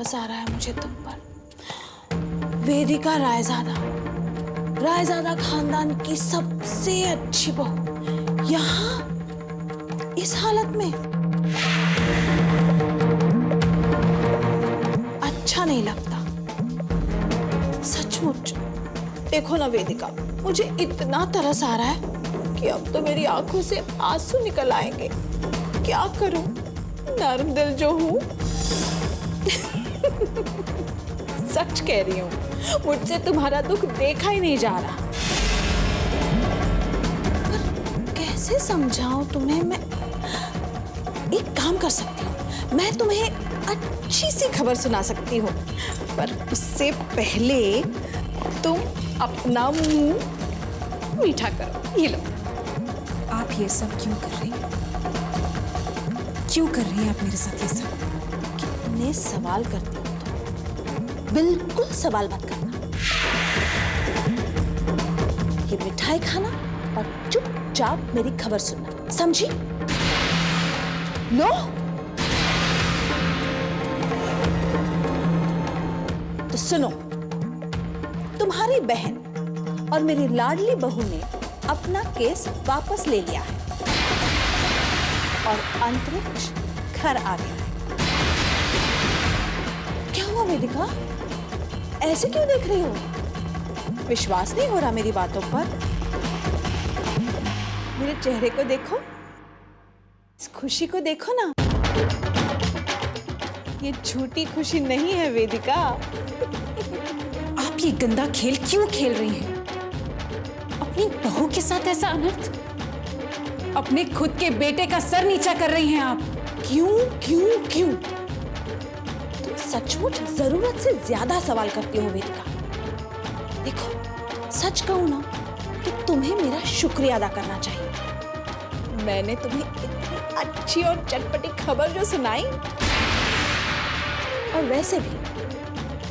तरस आ रहा है मुझे तुम पर। वेदिका रायजादा खानदान की सबसे अच्छी बहू यहाँ इस हालत में। अच्छा नहीं लगता सचमुच। देखो ना वेदिका, मुझे इतना तरस आ रहा है कि अब तो मेरी आंखों से आंसू निकल आएंगे। क्या करूं, नर्म दिल जो हूं। सच कह रही हूं, मुझसे तुम्हारा दुख देखा ही नहीं जा रहा। पर कैसे समझाऊं तुम्हें? मैं एक काम कर सकती हूँ, मैं तुम्हें अच्छी सी खबर सुना सकती हूँ, पर उससे पहले तुम अपना मुंह मीठा करो। ये लो। आप ये सब क्यों कर रही हैं? क्यों कर रही हैं आप मेरे साथ ये सब? कितने सवाल करती हो तुम, बिल्कुल सवाल मत करना। ये मिठाई खाना और चुपचाप मेरी खबर सुनना, समझी? लो। तो सुनो, तुम्हारी बहन और मेरी लाडली बहू ने अपना केस वापस ले लिया है और अंतरिक्ष घर आ गया है। क्या हुआ वेदिका? ऐसे क्यों देख रही हो? विश्वास नहीं हो रहा मेरी बातों पर? मेरे चेहरे को देखो, इस खुशी को देखो ना। ये झूठी खुशी नहीं है वेदिका। आप ये गंदा खेल क्यों खेल रही हैं? अपनी बहू के साथ ऐसा अनर्थ, अपने खुद के बेटे का सर नीचा कर रही हैं आप। क्यों क्यों क्यों? तुम सचमुच जरूरत से ज्यादा सवाल करती हो वेदिका। देखो, सच कहूं ना कि तुम्हें मेरा शुक्रिया अदा करना चाहिए। मैंने तुम्हें इतनी अच्छी और चटपटी खबर जो सुनाई, और वैसे भी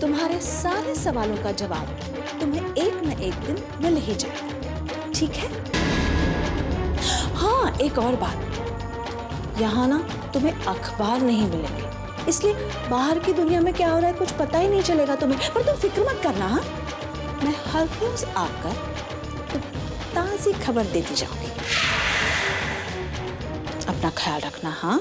तुम्हारे सारे सवालों का जवाब तुम्हें एक न एक दिन मिल ही जाएगा, ठीक है? हाँ, एक और बात, यहाँ ना तुम्हें अखबार नहीं मिलेंगे, इसलिए बाहर की दुनिया में क्या हो रहा है कुछ पता ही नहीं चलेगा तुम्हें। पर तुम फिक्र मत करना, हाँ? मैं हर रोज आकर तुम्हें ताज़ी खबर देती जाऊंगी। अपना ख्याल रखना, हाँ?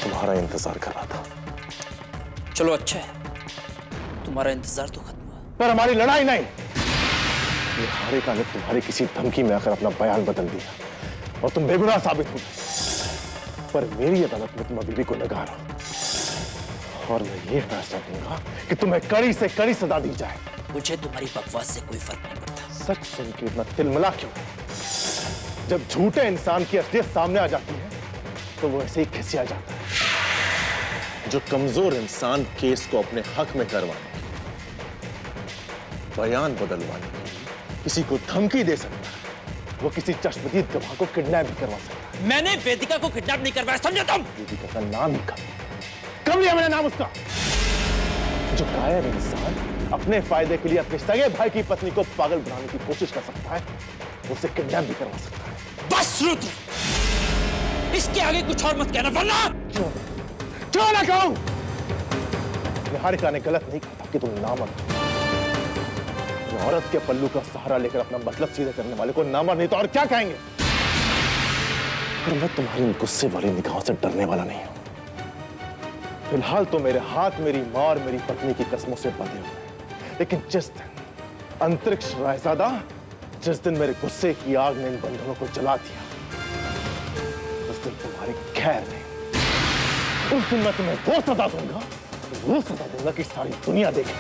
तुम्हारा इंतजार कर रहा था। चलो अच्छा है, तुम्हारा इंतजार तो खत्म हुआ। पर हमारी लड़ाई नहीं। ये हारिका ने तुम्हारी किसी धमकी में आकर अपना बयान बदल दिया और तुम बेगुनाह साबित हो गए। पर मेरी अदालत में तुम अभी भी गुनहगार हो और मैं ये फैसला दूंगा कि तुम्हें कड़ी से कड़ी सजा दी जाए। मुझे तुम्हारी बकवास से कोई फर्क नहीं पड़ता। सच सुन के इतना तिलमिला क्यों? जब झूठे इंसान की असलियत सामने आ जाती है तो वो ऐसे ही खिसिया जाता है। जो कमजोर इंसान केस को अपने हक में करवाने, बयान बदलवाने के लिए किसी को धमकी दे सकता है, वो किसी चश्मदीद गवाह को किडनैप भी करवा सकता है। मैंने वेदिका को किडनैप नहीं करवाया, समझे तुम? वेदिका का नाम ही कब लिया मैंने नाम उसका? जो कायर इंसान अपने फायदे के लिए अपने सगे भाई की पत्नी को पागल बनाने की कोशिश कर सकता है, उसे किडनैप भी करवा सकता है। बस रुद्र, इसके आगे कुछ और मत कहना वरना। क्यों ना कहूं? निहारिका ने गलत नहीं कहा था कि तुम नामर्द हो। औरत के पल्लू का सहारा लेकर अपना मतलब सीधे करने वाले को नामर्द नहीं तो और क्या कहेंगे? पर मैं तुम्हारी गुस्से वाली निगाहों से डरने वाला नहीं हूं। फिलहाल तो मेरे हाथ मेरी मां और मेरी पत्नी की कसमों से बंधे हुए हैं, लेकिन जिस दिन अंतरिक्ष रायजादा, जिस दिन मेरे गुस्से की आग ने इन बंधनों को जला दिया, उस दिन तुम्हारी खैर नहीं। उस दिन मैं तुम्हें वो सजा दूंगा कि सारी दुनिया देखे।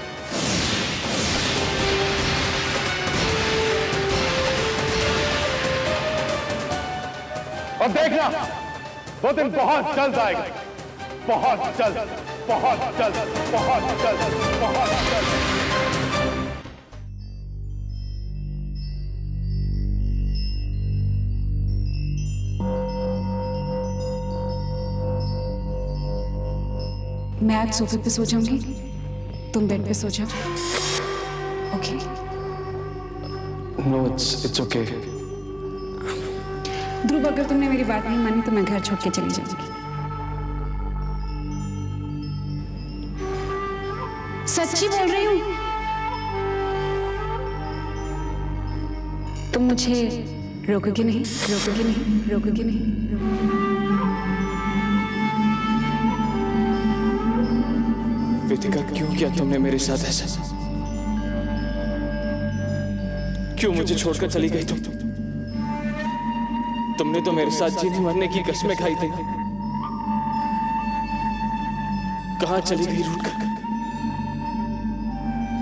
और देखना, वो दिन बहुत जल्द आएगा, बहुत जल्द, बहुत जल्द, बहुत जल्द, बहुत जल्द। मैं आज सोफे पे सो जाऊंगी, तुम बेड पे सो जाओ। Okay? No, it's okay. Dhruv, अगर तुमने मेरी बात नहीं मानी तो मैं घर छोड़ के चली जाऊंगी। सच्ची बोल रही हूँ। तुम मुझे रोकोगे नहीं, रोकोगे नहीं, रोकोगे नहीं। वेदिका, क्यों किया तुमने मेरे साथ ऐसा? क्यों मुझे छोड़कर चली गई तुम? तुमने तो मेरे साथ जीने मरने की कसमें खाई थी। कहां चली गई रूठ कर?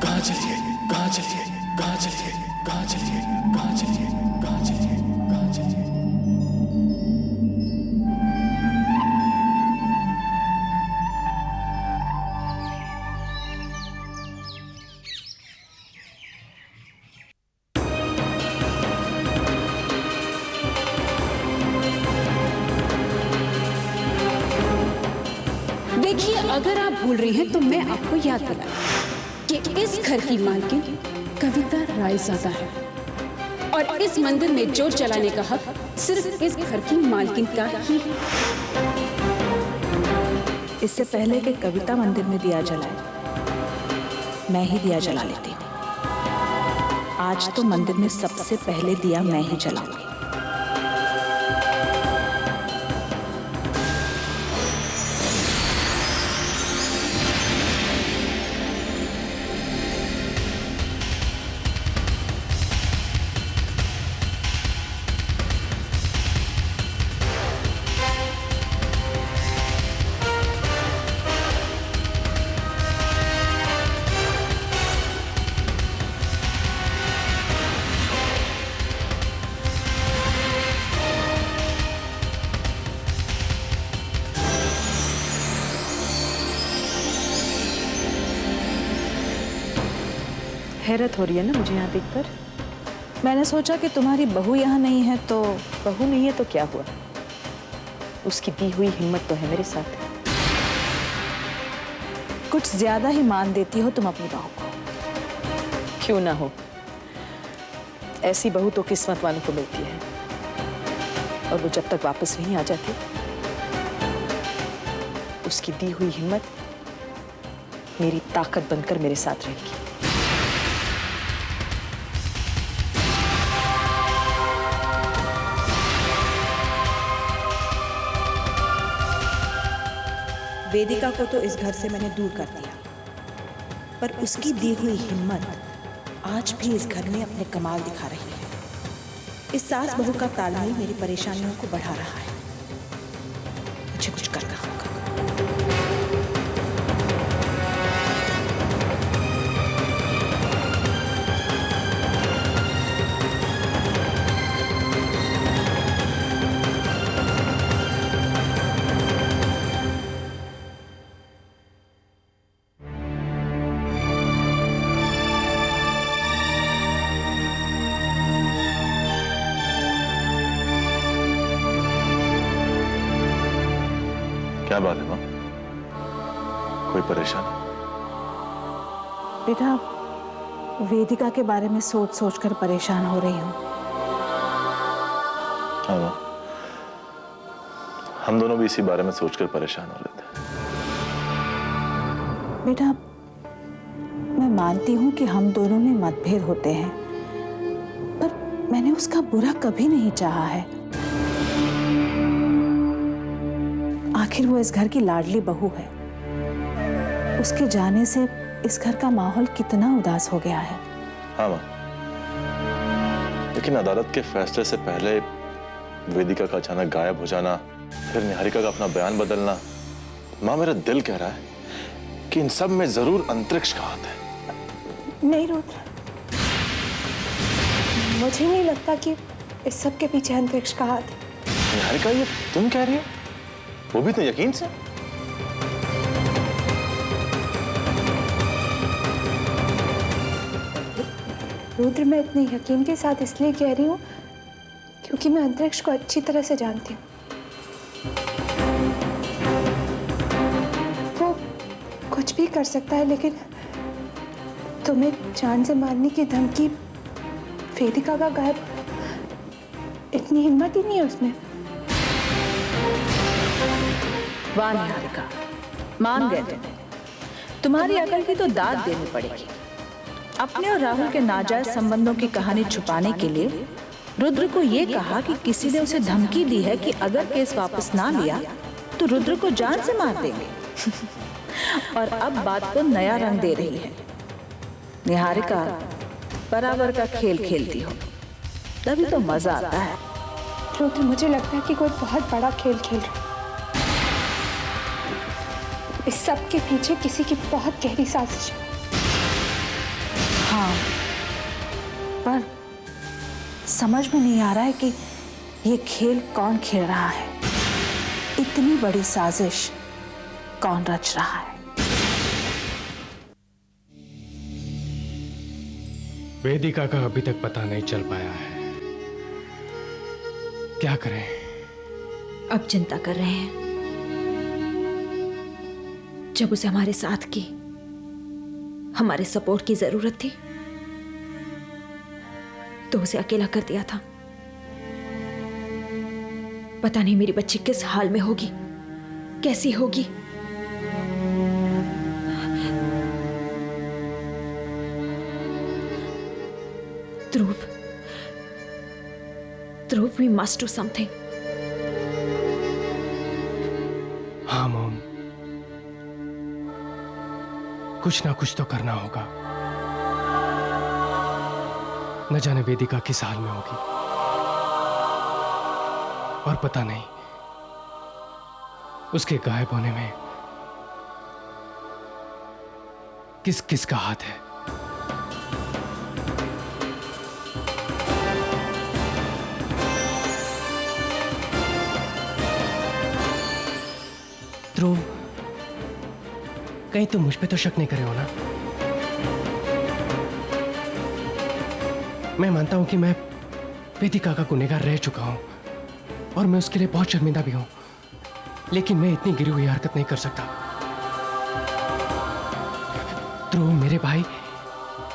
कहां चली गई? कहां चली गई? कहां चली गई? कहां चली गई? कहां चली गई? कहां चली गई? कहां चली गई? देखिए, अगर आप भूल रही हैं तो मैं आपको याद दिलाऊं कि इस घर की मालकिन कविता रायजादा है और इस मंदिर में जोत जलाने का हक सिर्फ इस घर की मालकिन का ही है। इससे पहले कि कविता मंदिर में दिया जलाए, मैं ही दिया जला लेती हूँ। आज तो मंदिर में सबसे पहले दिया मैं ही जलाऊंगी। हैरत हो रही है ना मुझे यहाँ देखकर। मैंने सोचा कि तुम्हारी बहू यहाँ नहीं है तो बहू नहीं है तो क्या हुआ, उसकी दी हुई हिम्मत तो है मेरे साथ। कुछ ज्यादा ही मान देती हो तुम अपनी बहू को। क्यों ना हो, ऐसी बहू तो किस्मत वालों को मिलती है, और वो जब तक वापस नहीं आ जाती उसकी दी हुई हिम्मत मेरी ताकत बनकर मेरे साथ रहेगी। वेदिका को तो इस घर से मैंने दूर कर दिया, पर उसकी दी हुई हिम्मत आज भी इस घर में अपने कमाल दिखा रही है। इस सास बहू का तालमेल मेरी परेशानियों को बढ़ा रहा है। मुझे कुछ करना होगा। क्या बात है मां? कोई परेशानी? बेटा, वेदिका के बारे में सोच सोच कर परेशान हो रही हूँ। हाँ मां, हम दोनों भी इसी बारे में सोचकर परेशान हो रहे थे। बेटा, मैं मानती हूँ कि हम दोनों में मतभेद होते हैं, पर मैंने उसका बुरा कभी नहीं चाहा है। आखिर वो इस घर की लाडली बहू है। उसके जाने से इस घर का माहौल कितना उदास हो गया है। हाँ माँ, लेकिन अदालत के फैसले से पहले वेदिका का अचानक गायब हो जाना, फिर निहारिका का अपना बयान बदलना, माँ मेरा दिल कह रहा है कि इन सब में जरूर अंतरिक्ष का हाथ है। नहीं रुद्र, मुझे नहीं लगता कि इस सब के पीछे अंतरिक्ष का हाथ है। निहारिका, ये तुम कह रही हो? वो भी तो यकीन से? रुद्र, मैं इतने यकीन के साथ इसलिए कह रही हूँ क्योंकि मैं अंतरिक्ष को अच्छी तरह से जानती हूँ। वो कुछ भी कर सकता है, लेकिन तुम्हें जान से मारने की धमकी, वेदिका का गायब, इतनी हिम्मत ही नहीं है उसमें। वाह निहारिका, मान गए तुम्हारी अकल की तो दाद देनी पड़ेगी। अपने और राहुल के नाजायज संबंधों की कहानी छुपाने के लिए रुद्र को यह कहा कि किसी ने उसे धमकी दी है कि अगर केस वापस ना लिया तो रुद्र को जान से मार देंगे। और अब बात को नया रंग दे रही है। निहारिका, बराबर का खेल खेलती हो तभी तो मजा आता है। रुद्र, मुझे लगता है कि कोई बहुत बड़ा खेल खेल रहा है। इस सब के पीछे किसी की बहुत गहरी साजिश है। हाँ, पर समझ में नहीं आ रहा है कि ये खेल कौन खेल रहा है। इतनी बड़ी साजिश कौन रच रहा है। वेदिका का अभी तक पता नहीं चल पाया है। क्या करें? अब चिंता कर रहे हैं। जब उसे हमारे साथ की, हमारे सपोर्ट की जरूरत थी, तो उसे अकेला कर दिया था। पता नहीं मेरी बच्ची किस हाल में होगी, कैसी होगी। ध्रुव, वी मस्ट डू समथिंग। हाँ मॉम, कुछ ना कुछ तो करना होगा। न जाने वेदिका किस हाल में होगी, और पता नहीं उसके गायब होने में किस किस का हाथ है। ध्रुव, कहीं तुम मुझ पे तो शक नहीं करे हो ना? मैं मानता हूं कि मैं वेदिका का गुनहगार रह चुका हूं और मैं उसके लिए बहुत शर्मिंदा भी हूं, लेकिन मैं इतनी गिरी हुई हरकत नहीं कर सकता। ध्रुव मेरे भाई,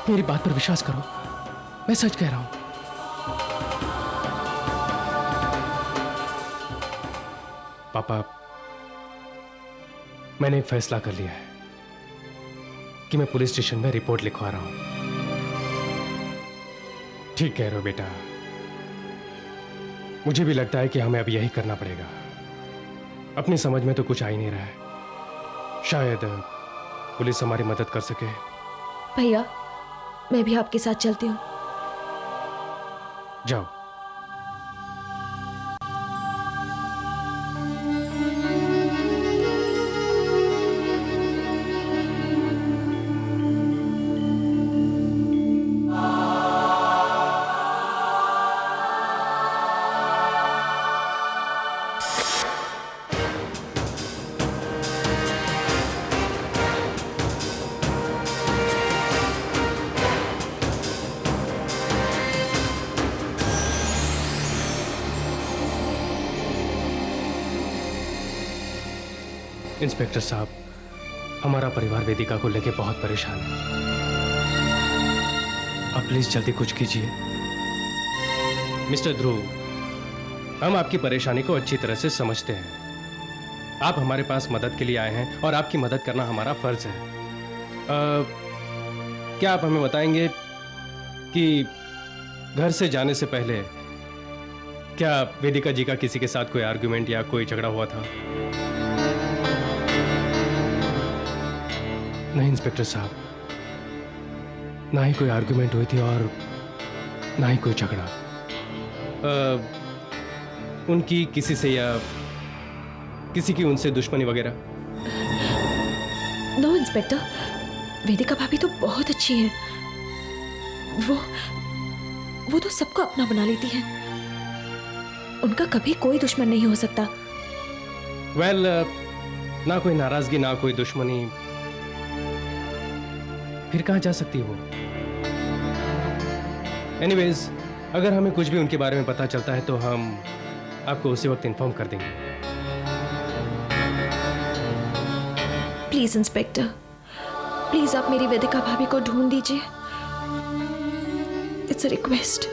मेरी बात पर विश्वास करो, मैं सच कह रहा हूं। पापा, मैंने एक फैसला कर लिया है कि मैं पुलिस स्टेशन में रिपोर्ट लिखवा रहा हूं। ठीक कह रहे हो बेटा, मुझे भी लगता है कि हमें अब यही करना पड़ेगा। अपनी समझ में तो कुछ आ ही नहीं रहा है। शायद पुलिस हमारी मदद कर सके। भैया, मैं भी आपके साथ चलती हूँ। जाओ। इंस्पेक्टर साहब, हमारा परिवार वेदिका को लेकर बहुत परेशान है। आप प्लीज जल्दी कुछ कीजिए। मिस्टर ध्रुव, हम आपकी परेशानी को अच्छी तरह से समझते हैं। आप हमारे पास मदद के लिए आए हैं और आपकी मदद करना हमारा फर्ज है। क्या आप हमें बताएंगे कि घर से जाने से पहले क्या वेदिका जी का किसी के साथ कोई आर्गुमेंट या कोई झगड़ा हुआ था? नहीं इंस्पेक्टर साहब, ना ही कोई आर्गुमेंट हुई थी और ना ही कोई झगड़ा। उनकी किसी से या किसी की उनसे दुश्मनी वगैरह? नो इंस्पेक्टर, वेदिका भाभी तो बहुत अच्छी है। वो तो सबको अपना बना लेती है। उनका कभी कोई दुश्मन नहीं हो सकता। वेल, ना कोई नाराजगी ना कोई दुश्मनी, फिर कहां जा सकती वो? एनीवेज, अगर हमें कुछ भी उनके बारे में पता चलता है तो हम आपको उसी वक्त इन्फॉर्म कर देंगे। प्लीज इंस्पेक्टर, प्लीज आप मेरी वेदिका भाभी को ढूंढ दीजिए। It's a request.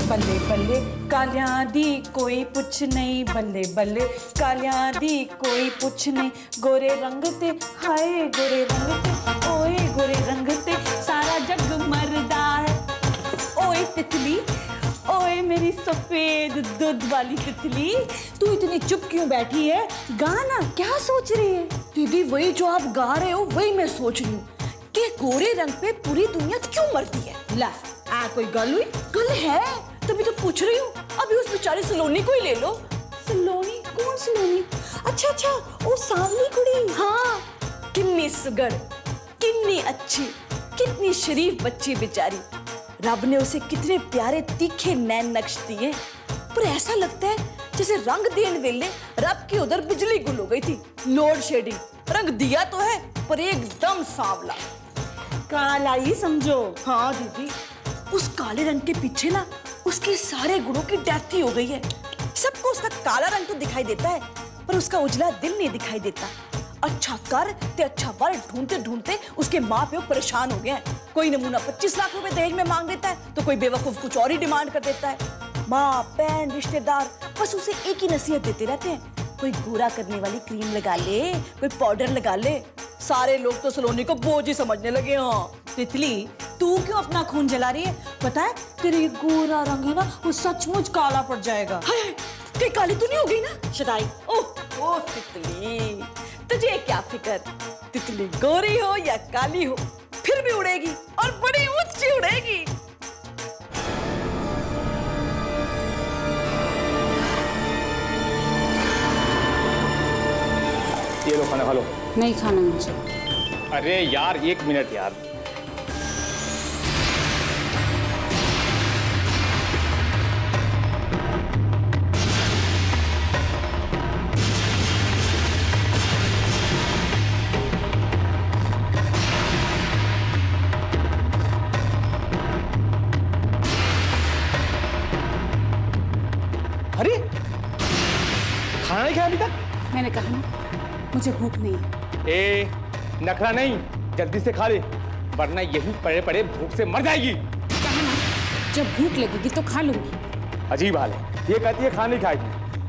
बल्ले बल्ले कालियां दी कोई पुछ नहीं, बल्ले बल्ले कालियां दी कोई पुछ नहीं। गोरे रंग ते हाय गोरे रंग ते, ओए गोरे रंग ते सारा जग मरदा है। ओए तितली, ओए मेरी सफेद दूध वाली तितली, तू इतनी चुप क्यों बैठी है? गाना क्या सोच रही है? दीदी वही जो आप गा रहे हो वही मैं सोच रही हूँ कि गोरे रंग पे पूरी दुनिया क्यों मरती है। ला कोई गल हुई? गल है तभी तो पूछ रही हूँ। अभी उस बेचारी सलोनी को ही ले लो। सलोनी? कौन सलोनी? अच्छा, वो सांवली कुड़ी। हाँ, कितनी सुगड़, कितनी अच्छी, कितनी शरीफ बच्ची बेचारी। रब ने उसे कितने प्यारे तीखे नैन नक्श दिए, पर ऐसा लगता है जैसे रंग देने वेले रब की उधर बिजली गुल हो गई थी। Load shedding. रंग दिया तो है पर एकदम सांवला, काला ही समझो। हाँ दीदी, उस काले रंग के पीछे ना उसके सारे गुणों की डेथ ही हो गई है। सबको उसका काला रंग तो दिखाई देता है पर उसका उजला दिल नहीं दिखाई देता। अच्छा कर ते अच्छा वर ढूंढते ढूंढते उसके माँ प्यो परेशान हो गए हैं। कोई नमूना 25 लाख रुपए दहेज में मांग देता है तो कोई बेवकूफ कुछ और ही डिमांड कर देता है। माँ बहन रिश्तेदार बस उसे एक ही नसीहत देते रहते हैं, कोई गोरा करने वाली क्रीम लगा ले, कोई पाउडर लगा ले। सारे लोग तो सलोनी को बोझ ही समझने लगे। हाँ तितली, तू क्यों अपना खून जला रही है? पता है तेरी गोरा रंग है ना वो सचमुच काला पड़ जाएगा। कहीं काली तो नहीं हो गई ना शदाई? ओह तितली, तुझे क्या फिक्र, तितली गोरी हो या काली हो फिर भी उड़ेगी और बड़ी ऊंची उड़ेगी। ये लो खाना खा लो। नहीं खाना मुझे। अरे यार 1 मिनट यार। अरे खाना नहीं खाया अभी तक? मैंने कहा ना मुझे भूख नहीं है। ए, नखरा नहीं, जल्दी से खा ले वरना यहीं पड़े पड़े भूख से मर जाएगी। कहा ना जब भूख लगेगी तो खा लूंगी। अजीब हाल है, ये कहती है खाना नहीं खाएगी,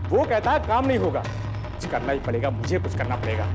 वो कहता है काम नहीं होगा। कुछ करना ही पड़ेगा, मुझे कुछ करना पड़ेगा।